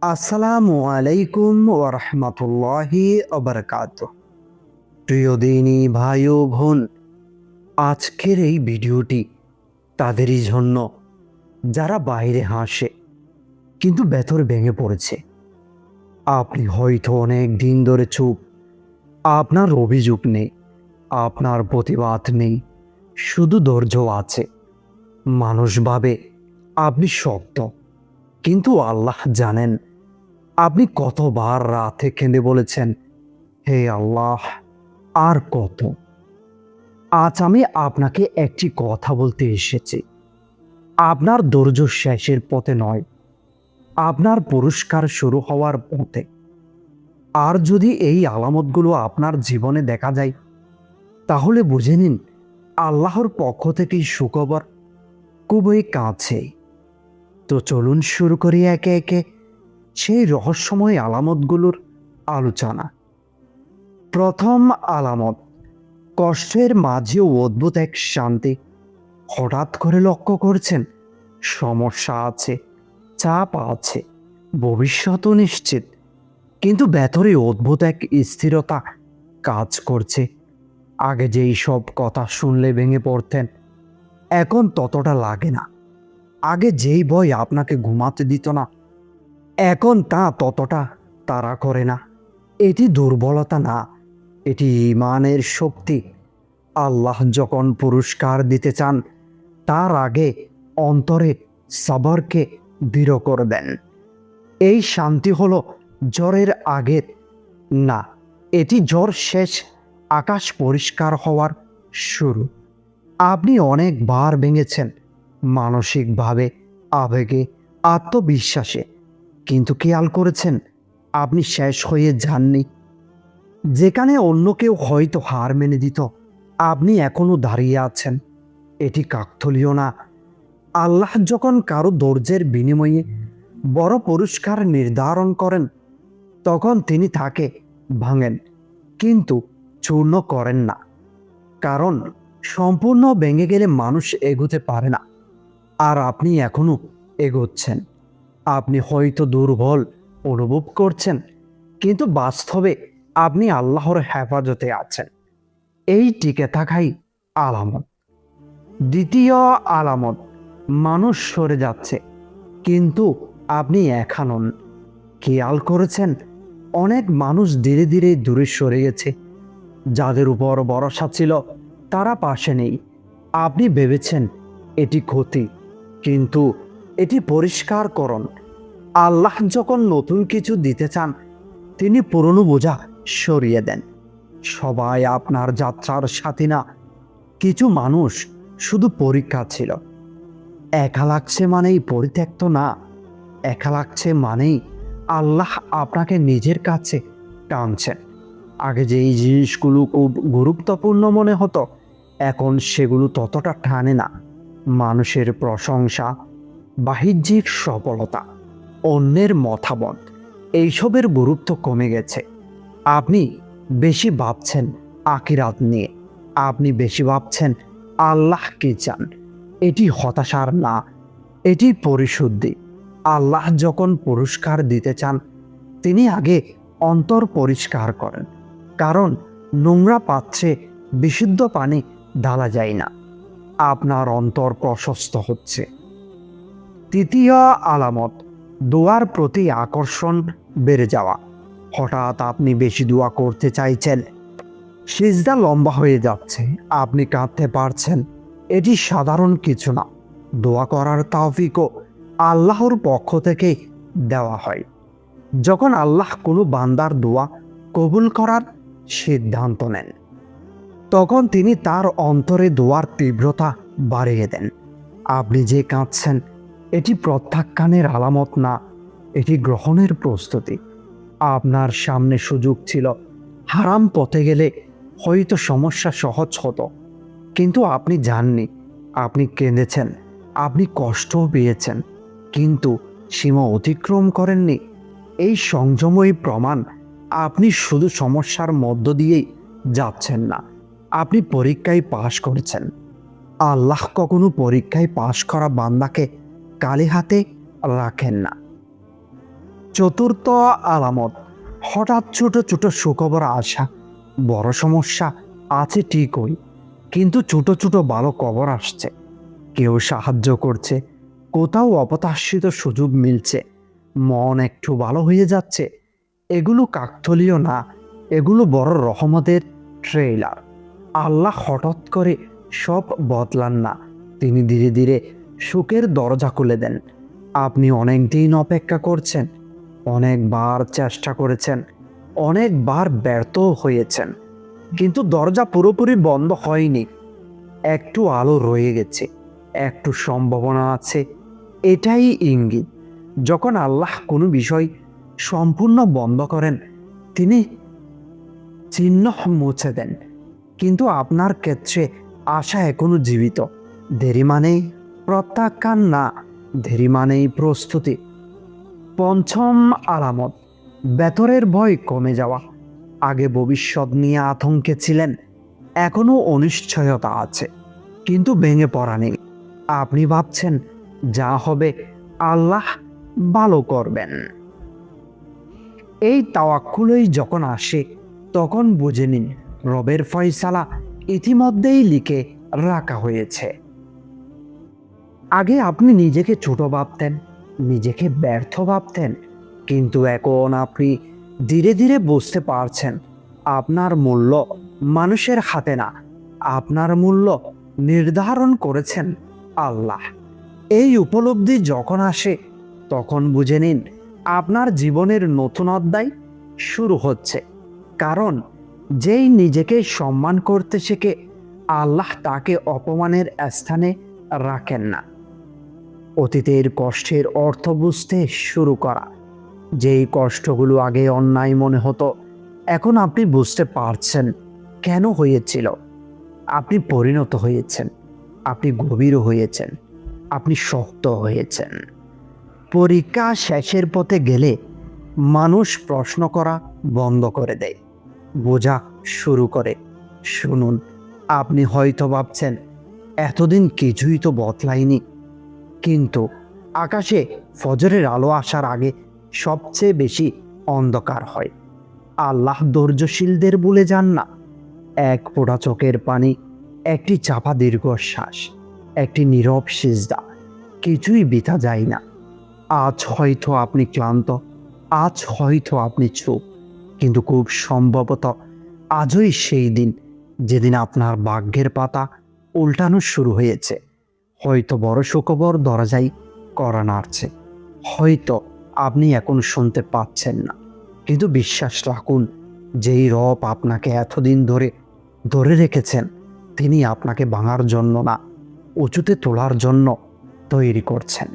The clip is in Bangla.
আসসালামু আলাইকুম ওরহমতুল্লাহি ওবারাকাতুহ। প্রিয় দিনী ভাই ও বোন, আজকের এই ভিডিওটি তাদেরই জন্য যারা বাইরে হাসে কিন্তু ভেতর ভেঙে পড়েছে। আপনি হয়তো অনেক দিন ধরে চুপ, আপনার অভিযোগ নেই, আপনার প্রতিবাদ নেই, শুধু ধৈর্য আছে। মানুষ ভাবে আপনি শক্ত, কিন্তু আল্লাহ জানেন আপনি কতবার রাতে কেঁদে বলেছেন, হে আল্লাহ, আর কত। আজ আমি আপনাকে একটি কথা বলতে এসেছি। আপনার ধৈর্য শেষের পথে নয়, আপনার পুরস্কার শুরু হওয়ার পথে। আর যদি এই আলামতগুলো আপনার জীবনে দেখা যায়, তাহলে বুঝে নিন আল্লাহর পক্ষ থেকেই সুখবর খুবই কাছে। তো চলুন শুরু করি একে একে সেই রহস্যময় আলামতগুলোর আলোচনা। প্রথম আলামত, কষ্টের মাঝেও অদ্ভুত এক শান্তি। হঠাৎ করে লক্ষ্য করছেন সমস্যা আছে, চাপ আছে, ভবিষ্যৎ নিশ্চিত, কিন্তু ভেতরে অদ্ভুত এক স্থিরতা কাজ করছে। আগে যেই সব কথা শুনলে ভেঙে পড়তেন, এখন ততটা লাগে না। আগে যেই ভয় আপনাকে ঘুমাতে দিত না, এখন তা ততটা তাড়া করে না। এটি দুর্বলতা না, এটি ঈমানের শক্তি। আল্লাহ যখন পুরস্কার দিতে চান, তার আগে অন্তরে সবরকে দৃঢ় করে দেন। এই শান্তি হলো জ্বরের আগের না, এটি জ্বর শেষ, আকাশ পরিষ্কার হওয়ার শুরু। আপনি অনেকবার ভেঙেছেন, মানসিকভাবে, আবেগে, আত্মবিশ্বাসে, কিন্তু খেয়াল করেছেন আপনি শেষ হয়ে যাননি। যেখানে অন্য কেউ হয়তো হার মেনে দিত, আপনি এখনো দাঁড়িয়ে আছেন। এটি কাকতালীয় না। আল্লাহ যখন কারো ধৈর্যের বিনিময়ে বড় পুরস্কার নির্ধারণ করেন, তখন তিনি তাকে ভাঙেন, কিন্তু চূর্ণ করেন না। কারণ সম্পূর্ণ ভেঙে গেলে মানুষ এগোতে পারে না। আর আপনি এখনো এগোচ্ছেন। আপনি হয়তো দুর্বল অনুভব করছেন, কিন্তু বাস্তবে আপনি আল্লাহর হেফাজতে আছেন। এই টিকে থাকাই আলামত। দ্বিতীয় আলামত, মানুষ সরে যাচ্ছে, কিন্তু আপনি একা নন। খেয়াল করেছেন অনেক মানুষ ধীরে ধীরে দূরে সরে গেছে। যাদের উপর ভরসা ছিল তারা পাশে নেই। আপনি ভেবেছেন এটি ক্ষতি, কিন্তু এটি পরিষ্কারকরণ। আল্লাহ যখন নতুন কিছু দিতে চান, তিনি পুরনো বোঝা সরিয়ে দেন। সবাই আপনার যাত্রার সাথী না, কিছু মানুষ শুধু পরীক্ষা ছিল। একা লাগছে মানেই পরিত্যক্ত না, একা লাগছে মানেই আল্লাহ আপনাকে নিজের কাছে টানছেন। আগে যে এই জিনিসগুলো খুব গুরুত্বপূর্ণ মনে হতো, এখন সেগুলো ততটা টানে না। মানুষের প্রশংসা, বাহ্যিক সফলতা, অন্যের মতামত, এইসবের গুরুত্ব কমে গেছে। আপনি বেশি ভাবছেন আখিরাত নিয়ে, আপনি বেশি ভাবছেন আল্লাহ কি চান। এটি হতাশার না, এটি পরিশুদ্ধি। আল্লাহ যখন পুরস্কার দিতে চান, তিনি আগে অন্তর পরিষ্কার করেন। কারণ নোংরা পাত্রে বিশুদ্ধ পানি ঢালা যায় না। আপনার অন্তর প্রশস্ত হচ্ছে। তৃতীয় আলামত, দোয়ার প্রতি আকর্ষণ বেড়ে যাওয়া। হঠাৎ আপনি বেশি দোয়া করতে চাইছেন, সিজদা লম্বা হয়ে যাচ্ছে, আপনি কাঁদতে পারছেন। এটি সাধারণ কিছু না। দোয়া করার তৌফিকও আল্লাহর পক্ষ থেকে দেওয়া হয়। যখন আল্লাহ কোনো বান্দার দোয়া কবুল করার সিদ্ধান্ত নেন, তখন তিনি তার অন্তরে দোয়ার তীব্রতা বাড়িয়ে দেন। আপনি যে কাঁদছেন, এটি প্রত্যাখ্যানের আলামত না, এটি গ্রহণের প্রস্তুতি। আপনার সামনে সুযোগ ছিল, হারাম পথে গেলে হয়তো সমস্যা সহজ হতো, কিন্তু আপনি যাননি। আপনি কেঁদেছেন, আপনি কষ্টও পেয়েছেন, কিন্তু সীমা অতিক্রম করেননি। এই সংযমই প্রমাণ আপনি শুধু সমস্যার মধ্য দিয়েই যাচ্ছেন না, আপনি পরীক্ষায় পাশ করেছেন। আল্লাহ কখনো পরীক্ষায় পাশ করা বান্দাকে কালি হাতে রাখেন না। চতুর্থ আলামত, হঠাৎ ছোট ছোট সুখবর আসা। বড় সমস্যা আছে ঠিকই, কিন্তু ছোট ছোট ভালো খবর আসছে। কেউ সাহায্য করছে, কোথাও অপ্রত্যাশিত সুযোগ মিলছে, মন একটু ভালো হয়ে যাচ্ছে। এগুলো কাকতালীয় না, এগুলো বড় রহমতের ট্রেইলার। আল্লাহ হঠাৎ করে সব বদলান না, তিনি ধীরে ধীরে সুখের দরজা খুলে দেন। আপনি অনেক দিন অপেক্ষা করছেন, অনেকবার চেষ্টা করেছেন, অনেকবার ব্যর্থ হয়েছেন, কিন্তু দরজা পুরোপুরি বন্ধ হয়নি। একটু আলো রয়ে গেছে, একটু সম্ভাবনা আছে। এটাই ইঙ্গিত। যখন আল্লাহ কোনো বিষয় সম্পূর্ণ বন্ধ করেন, তিনি চিহ্ন মুছে দেন। কিন্তু আপনার ক্ষেত্রে আশা এখনো জীবিত। দেরি মানেই প্রত্যাখ্যান না, দেরি মানেই প্রস্তুতি। পঞ্চম আলামত, ভেতরের ভয় কমে যাওয়া। আগে ভবিষ্যৎ নিয়ে আতঙ্কে ছিলেন, এখনো অনিশ্চয়তা আছে, কিন্তু ভেঙে পড়া নেই। আপনি ভাবছেন যা হবে আল্লাহ ভালো করবেন। এই তাওয়াক্কুলই যখন আসে, তখন বুঝে নিন রবের ফয়সালা ইতিমধ্যেই লিখে রাখা হয়েছে। আগে আপনি নিজেকে ছোট ভাবতেন, নিজেকে ব্যর্থ ভাবতেন, কিন্তু এখন আপনি ধীরে ধীরে বুঝতে পারছেন আপনার মূল্য মানুষের হাতে না, আপনার মূল্য নির্ধারণ করেছেন আল্লাহ। এই উপলব্ধি যখন আসে, তখন বুঝে নিন আপনার জীবনের নতুন অধ্যায় শুরু হচ্ছে। কারণ যেই নিজেকে সম্মান করতে শেখে, আল্লাহ তাকে অপমানের স্থানে রাখেন না। অতীতের কষ্টের অর্থ বুঝতে শুরু করা। যেই কষ্টগুলো আগে অন্যায় মনে হতো, এখন আপনি বুঝতে পারছেন কেন হয়েছিল। আপনি পরিণত হয়েছেন, আপনি গভীর হয়েছেন, আপনি শক্ত হয়েছেন। পরীক্ষা শেষের পথে গেলে মানুষ প্রশ্ন করা বন্ধ করে দেয়, বোঝা শুরু করে। শুনুন, আপনি হয়তো ভাবছেন এতদিন কিছুই তো বদলায়নি, কিন্তু আকাশে ফজরের আলো আসার আগে সবচেয়ে বেশি অন্ধকার হয়। আল্লাহ ধৈর্যশীলদের ভুলে যান না। এক ফোঁটা চোখের পানি, একটি চাপা দীর্ঘশ্বাস, একটি নীরব সিজদা, কিছুই বৃথা যায় না। আজ হয়তো আপনি ক্লান্ত, আজ হয়তো আপনি চুপ, কিন্তু খুব সম্ভবত আজই সেই দিন যেদিন আপনার ভাগ্যের পাতা উল্টানো শুরু হয়েছে। হয়তো বড় সুখবর দরজায় কড়া নাড়ছে, হয়তো আপনি এখন শুনতে পাচ্ছেন না, কিন্তু বিশ্বাস রাখুন, যেই রব আপনাকে এতদিন ধরে ধরে রেখেছেন, তিনি আপনাকে ভাঙার জন্য না, উঁচুতে তোলার জন্য তৈরি করছেন।